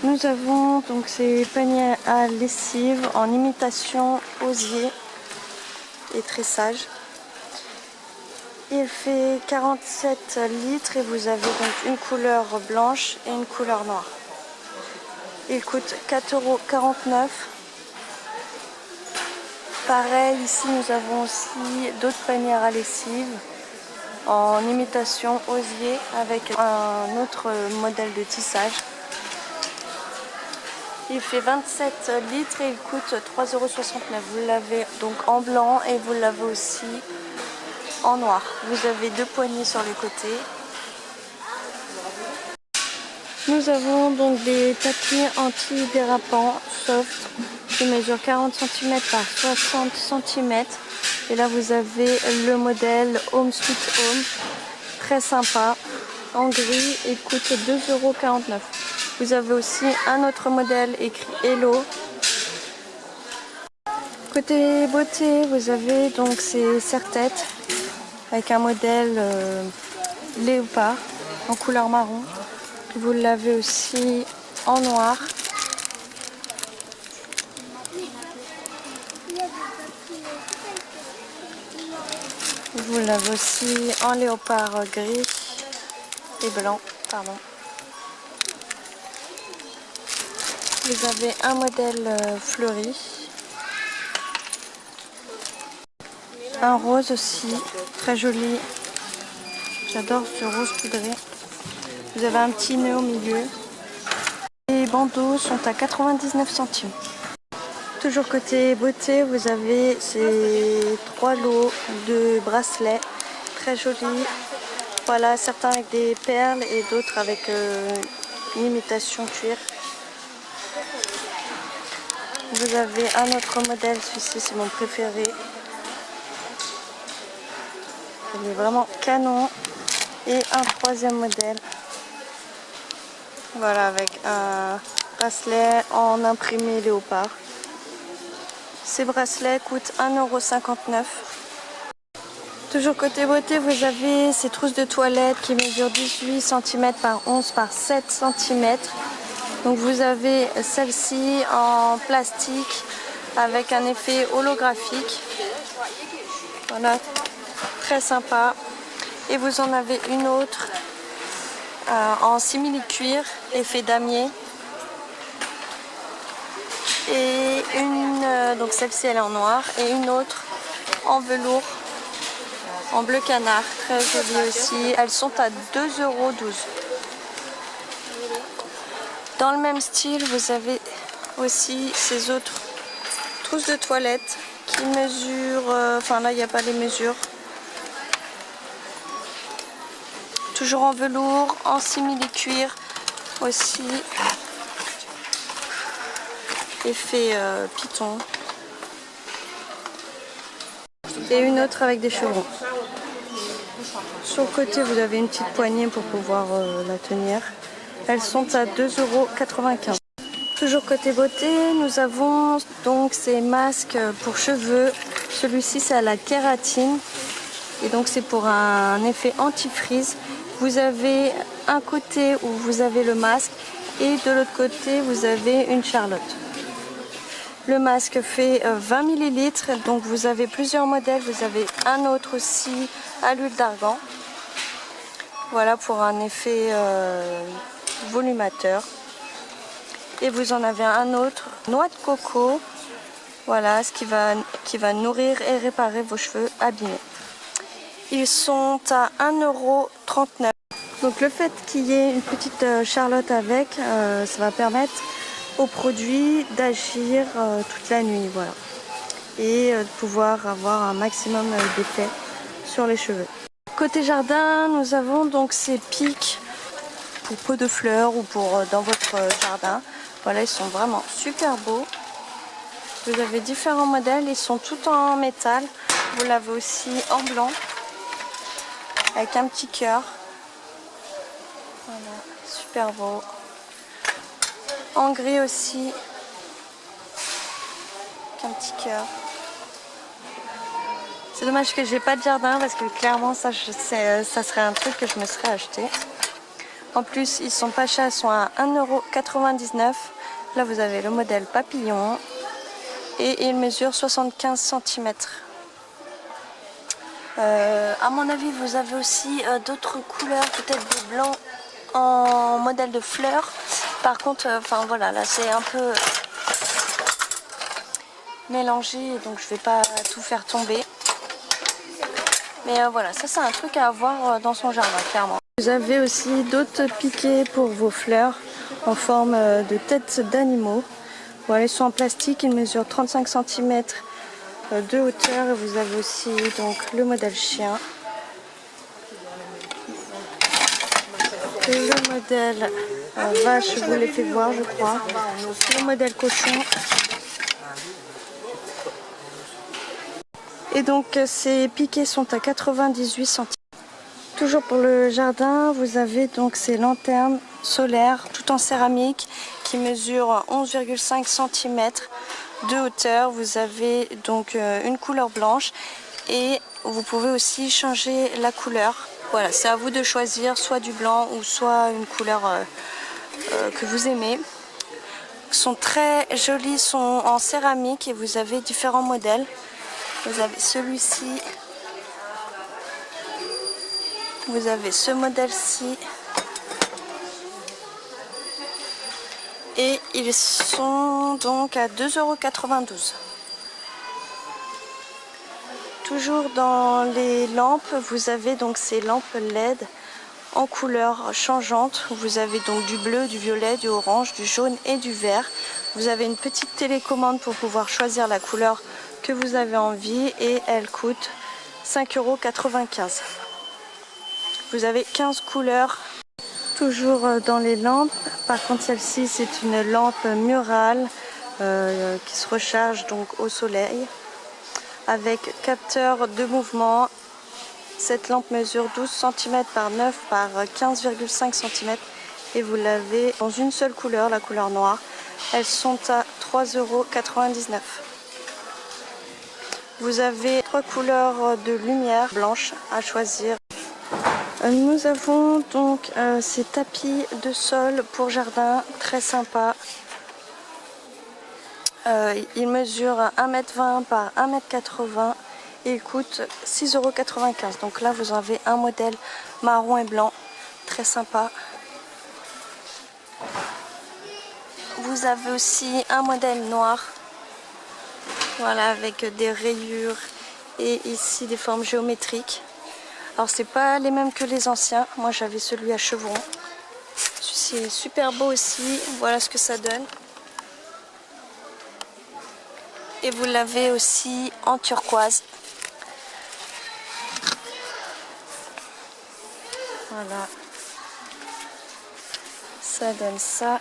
Nous avons donc ces paniers à lessive en imitation osier et tressage. Il fait 47 litres et vous avez donc une couleur blanche et une couleur noire. Il coûte 4,49 €. Pareil, ici nous avons aussi d'autres paniers à lessive en imitation osier avec un autre modèle de tissage. Il fait 27 litres et il coûte 3,69 €. Vous l'avez donc en blanc et vous l'avez aussi en noir. Vous avez deux poignées sur les côtés. Nous avons donc des tapis anti-dérapants soft qui mesurent 40 cm par 60 cm. Et là vous avez le modèle Home Sweet Home, très sympa, en gris et coûte 2,49 €. Vous avez aussi un autre modèle écrit Hello. Côté beauté, vous avez donc ces serre-têtes avec un modèle léopard en couleur marron. Vous l'avez aussi en noir. Vous l'avez aussi en léopard gris et blanc, pardon. Vous avez un modèle fleuri. Un rose aussi, très joli. J'adore ce rose poudré. Vous avez un petit nœud au milieu. Les bandeaux sont à 99 centimes. Toujours côté beauté, vous avez ces 3 lots de bracelets très jolis. Voilà, certains avec des perles et d'autres avec une imitation cuir. Vous avez un autre modèle, celui-ci c'est mon préféré. Il est vraiment canon. Et un troisième modèle. Voilà, avec un bracelet en imprimé léopard. Ces bracelets coûtent 1,59 €. Toujours côté beauté, vous avez ces trousses de toilette qui mesurent 18 cm par 11 par 7 cm. Donc vous avez celle-ci en plastique avec un effet holographique. Voilà, très sympa. Et vous en avez une autre en simili-cuir, effet damier. Et une, donc celle-ci elle est en noir, et une autre en velours, en bleu canard, très jolie aussi. Elles sont à 2,12 €. Dans le même style, vous avez aussi ces autres trousses de toilette qui mesurent, enfin là il n'y a pas les mesures. Toujours en velours, en simili-cuir aussi. Effet python. Et une autre avec des chevrons. Sur le côté, vous avez une petite poignée pour pouvoir la tenir. Elles sont à 2,95 €. Toujours côté beauté, nous avons donc ces masques pour cheveux. Celui-ci, c'est à la kératine. Et donc, c'est pour un effet anti-frise. Vous avez un côté où vous avez le masque et de l'autre côté, vous avez une charlotte. Le masque fait 20 ml, donc vous avez plusieurs modèles. Vous avez un autre aussi à l'huile d'argan. Voilà, pour un effet volumateur. Et vous en avez un autre, noix de coco. Voilà, ce qui va nourrir et réparer vos cheveux abîmés. Ils sont à 1,39 €. Donc le fait qu'il y ait une petite charlotte avec, ça va permettre au produit d'agir toute la nuit, voilà, et de pouvoir avoir un maximum d'effet sur les cheveux. Côté jardin, nous avons donc ces pics pour pots de fleurs ou pour dans votre jardin. Voilà, ils sont vraiment super beaux. Vous avez différents modèles, ils sont tout en métal. Vous l'avez aussi en blanc avec un petit cœur. Voilà, super beau. En gris aussi, avec un petit cœur. C'est dommage que j'ai pas de jardin parce que clairement ça serait un truc que je me serais acheté. En plus, ils sont pas chers, ils sont à 1,99 €. Là, vous avez le modèle papillon et il mesure 75 cm. À mon avis, vous avez aussi d'autres couleurs, peut-être des blancs en modèle de fleurs. Par contre, enfin voilà, là c'est un peu mélangé, donc je vais pas tout faire tomber. Mais voilà, ça c'est un truc à avoir dans son jardin, clairement. Vous avez aussi d'autres piquets pour vos fleurs en forme de têtes d'animaux. Voilà, ils sont en plastique, ils mesurent 35 cm de hauteur. Et vous avez aussi donc le modèle chien. Le modèle vache, je vous l'ai fait voir, je crois. Le modèle cochon. Et donc ces piquets sont à 98 cm. Toujours pour le jardin, vous avez donc ces lanternes solaires tout en céramique qui mesurent 11,5 cm de hauteur. Vous avez donc une couleur blanche et vous pouvez aussi changer la couleur. Voilà, c'est à vous de choisir soit du blanc ou soit une couleur que vous aimez. Ils sont très jolis, sont en céramique et vous avez différents modèles. Vous avez celui-ci, vous avez ce modèle-ci et ils sont donc à 2,92 €. Toujours dans les lampes, vous avez donc ces lampes LED en couleurs changeantes. Vous avez donc du bleu, du violet, du orange, du jaune et du vert. Vous avez une petite télécommande pour pouvoir choisir la couleur que vous avez envie et elle coûte 5,95 €. Vous avez 15 couleurs. Toujours dans les lampes, par contre celle-ci c'est une lampe murale qui se recharge donc au soleil avec capteur de mouvement. Cette lampe mesure 12 cm par 9 par 15,5 cm et vous l'avez dans une seule couleur, la couleur noire. Elles sont à 3,99 €. Vous avez 3 couleurs de lumière blanche à choisir. Nous avons donc ces tapis de sol pour jardin, très sympa. Il mesure 1,20 m par 1,80 m et il coûte 6,95 €. Donc là vous avez un modèle marron et blanc, très sympa. Vous avez aussi un modèle noir, voilà, avec des rayures et ici des formes géométriques. Alors c'est pas les mêmes que les anciens, moi j'avais celui à chevron. Celui-ci est super beau aussi, voilà ce que ça donne. Et vous l'avez aussi en turquoise. Voilà. Ça donne ça.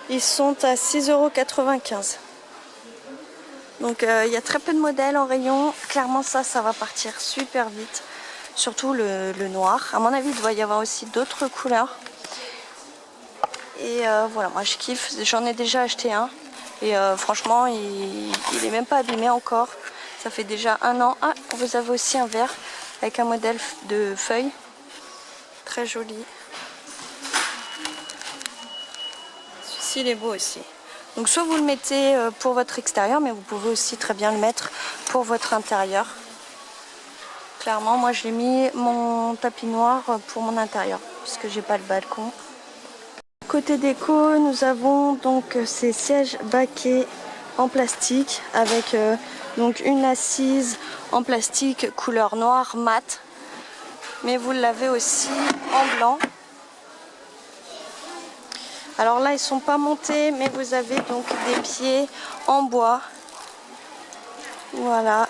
Ils sont à 6,95 €. Donc il y a très peu de modèles en rayon. Clairement ça va partir super vite. Surtout le noir. À mon avis il doit y avoir aussi d'autres couleurs. Et voilà, moi je kiffe. J'en ai déjà acheté un. Et franchement il est même pas abîmé encore. Ça fait déjà 1 an. Ah, vous avez aussi un vert avec un modèle de feuilles. Très joli. Celui-ci il est beau aussi. Donc soit vous le mettez pour votre extérieur, mais vous pouvez aussi très bien le mettre pour votre intérieur. Clairement, moi j'ai mis mon tapis noir pour mon intérieur, puisque j'ai pas le balcon. Côté déco, nous avons donc ces sièges baquets en plastique avec donc une assise en plastique couleur noire mat. Mais vous l'avez aussi en blanc. Alors là, ils sont pas montés, mais vous avez donc des pieds en bois. Voilà.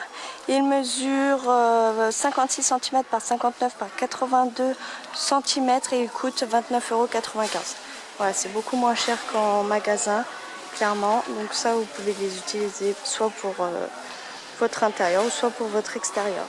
Ils mesurent 56 cm par 59 par 82 cm et ils coûtent 29,95 €. Voilà, c'est beaucoup moins cher qu'en magasin, clairement. Donc ça, vous pouvez les utiliser soit pour votre intérieur ou soit pour votre extérieur.